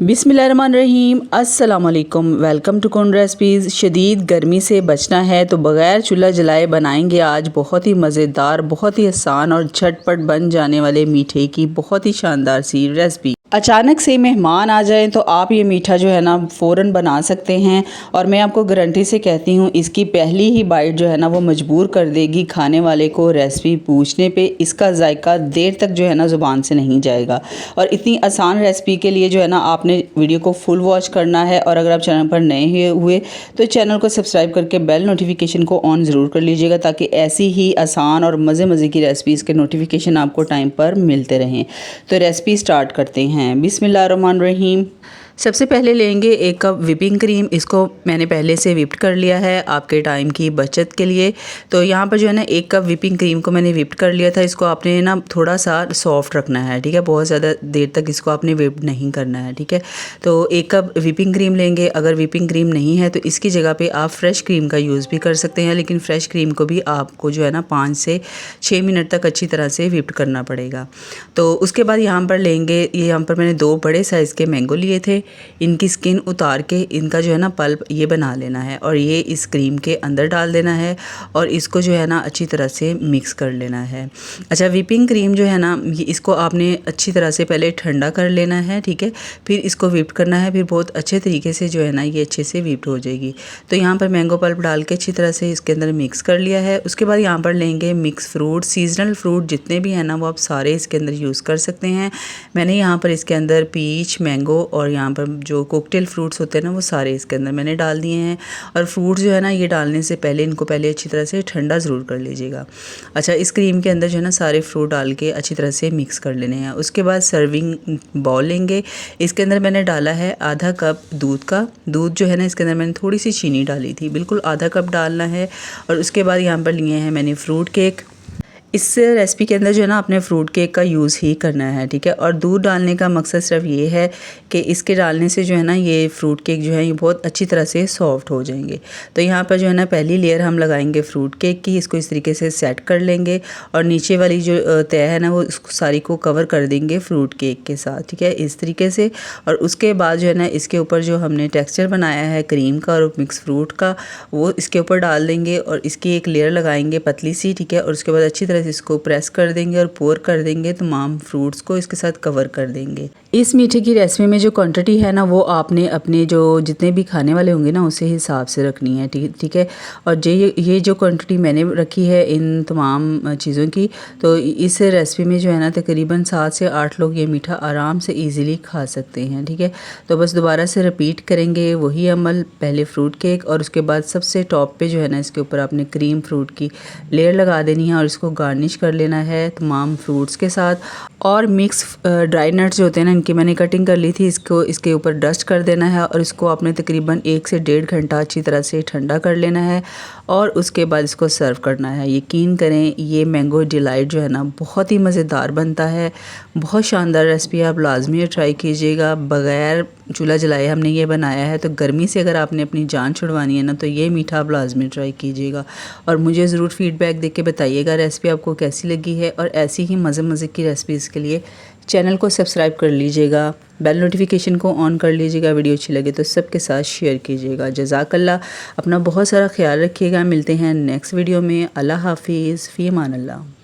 बिस्मिल्लाहिर्रहमानिर्रहीम, अस्सलाम वालेकुम। वेलकम टू कुन रेसिपीज़। शदीद गर्मी से बचना है तो बग़ैर चूल्हा जलाए बनाएंगे आज बहुत ही मज़ेदार, बहुत ही आसान और झटपट बन जाने वाले मीठे की बहुत ही शानदार सी रेसिपी। अचानक से मेहमान आ जाएं तो आप ये मीठा जो है ना फ़ौरन बना सकते हैं और मैं आपको गारंटी से कहती हूँ इसकी पहली ही बाइट जो है ना वो मजबूर कर देगी खाने वाले को रेसिपी पूछने पे। इसका जायका देर तक जो है ना ज़ुबान से नहीं जाएगा। और इतनी आसान रेसिपी के लिए जो है ना आपने वीडियो को फुल वॉच करना है। और अगर आप चैनल पर नए हुए तो चैनल को सब्सक्राइब करके बेल नोटिफिकेशन को ऑन ज़रूर कर लीजिएगा ताकि ऐसी ही आसान और मज़े की रेसिपीज़ के नोटिफिकेशन आपको टाइम पर मिलते रहें। तो रेसिपी स्टार्ट करते हैं। बिस्मिल्लाहिर्रहमानिर्रहीम। सबसे पहले लेंगे 1 कप व्हिपिंग क्रीम। इसको मैंने पहले से व्हिप्ड कर लिया है आपके टाइम की बचत के लिए। तो यहाँ पर जो है ना 1 कप व्हिपिंग क्रीम को मैंने व्हिप्ड कर लिया था। इसको आपने ना थोड़ा सा सॉफ्ट रखना है, ठीक है। बहुत ज़्यादा देर तक इसको आपने व्हिप्ड नहीं करना है, ठीक है। तो 1 कप व्हिपिंग क्रीम लेंगे। अगर व्हिपिंग क्रीम नहीं है तो इसकी जगह पे आप फ्रेश क्रीम का यूज़ भी कर सकते हैं, लेकिन फ्रेश क्रीम को भी आपको जो है ना 5 से 6 मिनट तक अच्छी तरह से व्हिप्ड करना पड़ेगा। तो उसके बाद यहाँ पर लेंगे, ये यहाँ पर मैंने 2 बड़े साइज़ के मैंगो लिए थे। इनकी स्किन उतार के इनका जो है ना पल्प ये बना लेना है और ये इस क्रीम के अंदर डाल देना है और इसको जो है ना अच्छी तरह से मिक्स कर लेना है। अच्छा, व्हिपिंग क्रीम जो है ना ये इसको आपने अच्छी तरह से पहले ठंडा कर लेना है, ठीक है। फिर इसको व्हिप करना है, फिर बहुत अच्छे तरीके से जो है ना ये अच्छे से व्हिप हो जाएगी। तो यहाँ पर मैंगो पल्प डाल के अच्छी तरह से इसके अंदर मिक्स कर लिया है। उसके बाद यहाँ पर लेंगे मिक्स फ्रूट, सीजनल फ्रूट जितने भी हैं ना वो आप सारे इसके अंदर यूज़ कर सकते हैं। मैंने यहाँ पर इसके अंदर पीच, मैंगो और यहाँ पर जो कॉकटेल फ्रूट्स होते हैं ना वो सारे इसके अंदर मैंने डाल दिए हैं। और फ्रूट जो है ना ये डालने से पहले इनको पहले अच्छी तरह से ठंडा ज़रूर कर लीजिएगा। अच्छा, इस क्रीम के अंदर जो है ना सारे फ्रूट डाल के अच्छी तरह से मिक्स कर लेने हैं। उसके बाद सर्विंग बाउल लेंगे। इसके अंदर मैंने डाला है आधा कप दूध का। दूध जो है ना इसके अंदर मैंने थोड़ी सी चीनी डाली थी, बिल्कुल आधा कप डालना है। और उसके बाद यहाँ पर लिए हैं मैंने फ्रूट केक। इस रेसिपी के अंदर जो है ना आपने फ्रूट केक का यूज़ ही करना है, ठीक है। और दूध डालने का मकसद सिर्फ ये है कि इसके डालने से जो है ना ये फ्रूट केक जो है ये बहुत अच्छी तरह से सॉफ्ट हो जाएंगे। तो यहाँ पर जो है ना पहली लेयर हम लगाएंगे फ्रूट केक की। इसको इस तरीके से सेट कर लेंगे और नीचे वाली जो तय है ना वो इसको सारी को कवर कर देंगे फ्रूट केक के साथ, ठीक है, इस तरीके से। और उसके बाद जो है ना इसके ऊपर जो हमने टेक्सचर बनाया है क्रीम का और मिक्स फ्रूट का वो इसके ऊपर डाल देंगे और इसकी एक लेयर लगाएंगे पतली सी, ठीक है। और उसके बाद अच्छी तरह इसको प्रेस कर देंगे और पोर कर देंगे, तमाम फ्रूट्स को इसके साथ कवर कर देंगे। इस मीठे की रेसिपी में जो क्वांटिटी है ना वो आपने अपने जो जितने भी खाने वाले होंगे ना उसी हिसाब से रखनी है, ठीक है। और ये जो क्वांटिटी मैंने रखी है इन तमाम चीज़ों की, तो इस रेसिपी में जो है ना तकरीबन 7 से 8 लोग ये मीठा आराम से ईज़िली खा सकते हैं, ठीक है। तो बस दोबारा से रिपीट करेंगे वही अमल, पहले फ्रूट केक और उसके बाद सबसे टॉप पे जो है ना इसके ऊपर आपने क्रीम फ्रूट की लेयर लगा देनी है और इसको गार्निश कर लेना है तमाम फ्रूट्स के साथ। और मिक्स ड्राई नट्स जो होते हैं ना इनकी मैंने कटिंग कर ली थी, इसको इसके ऊपर डस्ट कर देना है और इसको आपने तकरीबन 1 से 1.5 घंटा अच्छी तरह से ठंडा कर लेना है और उसके बाद इसको सर्व करना है। यकीन करें ये मैंगो डिलाइट जो है ना बहुत ही मज़ेदार बनता है। बहुत शानदार रेसिपी, आप लाजमी ट्राई कीजिएगा। बग़ैर चूल्हा जलाए हमने ये बनाया है, तो गर्मी से अगर आपने अपनी जान छुड़वानी है ना तो ये मीठा आप लाजमी ट्राई कीजिएगा। और मुझे ज़रूर फीडबैक दे के बताइएगा रेसिपी आपको कैसी लगी है। और ऐसी ही मज़े की रेसिपीज़ के लिए चैनल को सब्सक्राइब कर लीजिएगा, बेल नोटिफिकेशन को ऑन कर लीजिएगा। वीडियो अच्छी लगे तो सबके साथ शेयर कीजिएगा। जज़ाकल्लाह। अपना बहुत सारा ख्याल रखिएगा। मिलते हैं नेक्स्ट वीडियो में। अल्लाह हाफिज़, फ़ी अमान अल्लाह।